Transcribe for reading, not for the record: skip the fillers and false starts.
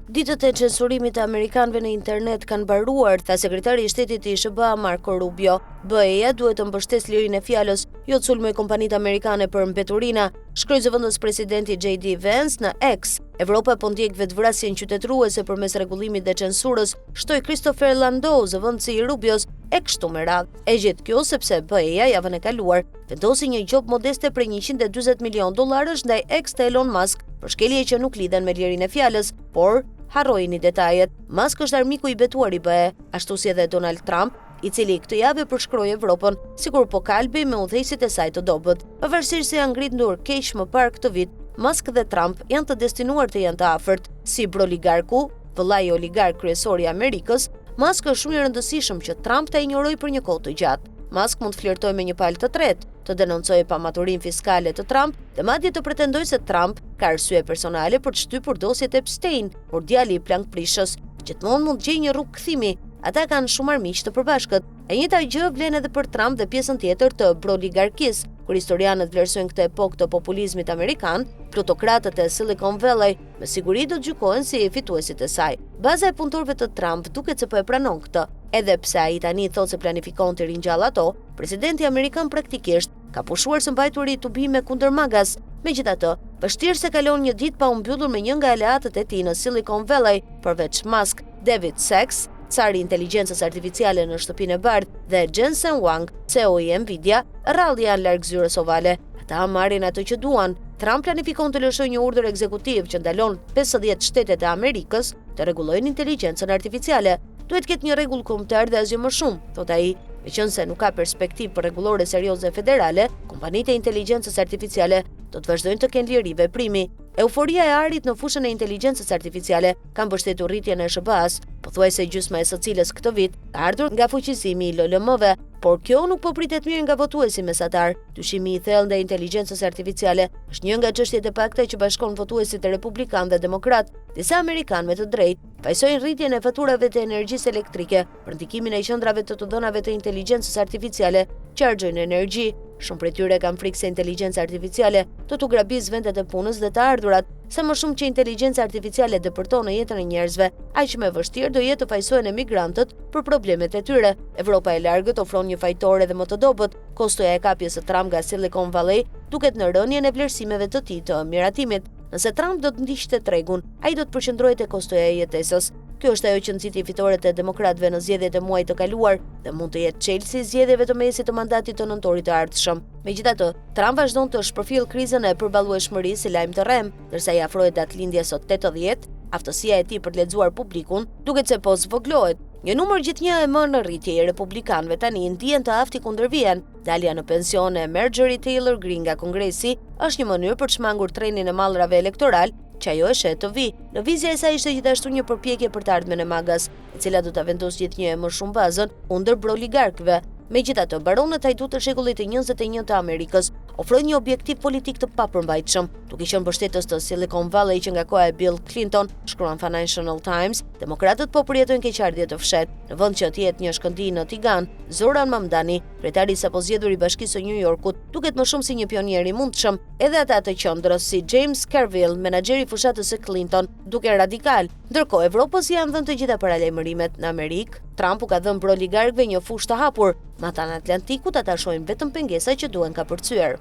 Ditët e censurimit të amerikanëve në internet kanë mbaruar, tha sekretari i shtetit i SBA Marco Rubio. BE-ja duhet të mbështesë lirinë e fjalës, jo të sulmojë kompanitë amerikane për mbeturina, shkroi zëvendës presidenti JD Vance në X. Evropa po ndjek vetvrasjen qytetëruese përmes rregullimit dhe censurës, shtoi Christopher Landau, zëvendësi i Rubios, e kështu me radhë. E gjet kjo sepse BE-ja javën e kaluar vendosi një gjop modeste prej $140 milionë ndaj X të Elon Musk për shkelje që nuk lidhen me lirinë e fjalës, por harrojini detajet. Musk është armiku i betuar i BE, ashtu si edhe Donald Trump, i cili këtë javë përshkroi Evropën sikur po kalbi me udhëheqësit e saj të dobët. Pavarësisht se janë ngritur dur keq më parë këtë vit, Musk dhe Trump janë të destinuar të jenë të afërt. Si broligarku, vëllai oligark kryesor i Amerikës, Musk është shumë i rëndësishëm që Trump ta injorojë për një kohë të gjatë. Musk mund të flirtojë me një palë të tretë, të denoncojë pamaturinë fiskale të Trump dhe madje të pretendojë se Trump ka arsye personale për të shtypur dosjet Epstein, por djali i plankprishës gjithmonë mund të gjejë një rrugë kthimi. Ata kanë shumë armiq të përbashkët. E njëjta gjë vlen edhe për Trump dhe pjesën tjetër të broligarkisë, kur historianët vlerësojnë këtë epokë të populizmit amerikan, plutokratët e Silicon Valley me siguri do të gjykohen si fituesit e saj. Baza e punëtorëve të Trump duket se po e pranon këtë. Edhe pse ai tani thotë se planifikon të ringjallë ato, presidenti amerikan praktikisht ka pushuar së mbajturi tubime kundër magas. Megjithatë, vështirë se kalon një ditë pa u mbyllur me një nga aleatët e tij në Silicon Valley, përveç Musk, David Sacks, cari i inteligjencës artificiale në shtëpinë e bardhë, dhe Jensen Huang, CEO i Nvidia, rrallë janë larg zyrës ovale. Ata marrin atë që duan. Trump planifikon të lëshojë një urdhër ekzekutiv që ndalon 50 shtetet e Amerikës të rregullojnë inteligjencën artificiale. Duhet ketë një rregull kombëtar dhe asgjë më shumë, thot ai. Meqense nuk ka perspektivë për rregullore serioze federale, kompanitë e inteligjencës artificiale do të vazhdojnë të kenë liri veprimi. Euforia e arit në fushën e inteligjencës artificiale ka mbështetur rritjen e SBA-s, pothuajse gjysma e së cilës këtë vit ka ardhur nga fuqizimi i LLM-ve, por kjo nuk po pritet mirë nga votuesi mesatar. Dyshimi i thellë ndaj inteligjencës artificiale është një nga çështjet e pakta që bashkon votuesit republikan dhe demokrat. Disa amerikanë me të drejtë pajsojnë rritjen e faturave të energjisë elektrike për ndikimin e qendrave të dhënave të inteligjencës artificiale që argjojnë energji. Shumë prej tyre kanë frikë se inteligjenca artificiale do t'u grabizë vendet e punës dhe të ardhurat. Sa më shumë që inteligjenca artificiale depërton në jetën e njerëzve, aq më vështirë do jetë të fajsohen emigrantët për problemet e tyre. Evropa e largët ofron një fajtore dhe më të dobët. Kostoja e kapjes së Trump nga Silicon Valley duket në rënien e vlerësimeve të tij të miratimit. Nëse Trump do të ndiqte tregun, ai do të përqendrohej te kostoja e jetesës. Kjo është ajo që nxiti fitoret e demokratëve në zgjedhjet e muajit të kaluar dhe mund të jetë çelësi i zgjedhjeve të mesit të mandatit të nëntorit të ardhshëm. Megjithatë, Trump vazhdon të shpërfillë krizën e përballueshmërisë si lajm të rrem, ndërsa i afrohet datëlindjes sot 80, aftësia e tij për të lexuar publikun duket se po zvoglohet. Një numër gjithnjë e më në rritje i republikanëve tani ndihen të afti kundër vjen. Dalja në pension e Marjorie Taylor Greene nga Kongresi është një mënyrë për të shmangur trenin e mallrave elektoral që ajo e shet të vi. Lëvizja e saj ishte gjithashtu një përpjekje për të ardhmen e magas, e cila do ta vendosë gjithnjë më shumë bazën kundër broligarkëve. Megjithatë, baronët hajdu të shekullit të 21 të Amerikës ofrojnë një objektiv politik të papërmbajtshëm. Duke qenë mbështetës të Silicon Valley që nga koha e Bill Clinton, shkruan Financial Times, demokratët po përjetojnë keqardhje të fshehtë. Në vend që të jetë një shkëndij në Tigan, Zoran Mamdani, kryetari i sapo zgjedhur i Bashkisë së New Yorkut, duket më shumë si një pionier i mundshëm. Edhe ata të qendrës si James Carville, menaxheri i fushatës së Clinton, duke radikal. Ndërkohë, Evropës janë dhënë të gjitha paralajmërimet. Në Amerikë, Trump u ka dhënë broligarkëve një fushë të hapur. Matan Atlantikut ata shohin vetëm pengesa që duhen kapërcyer.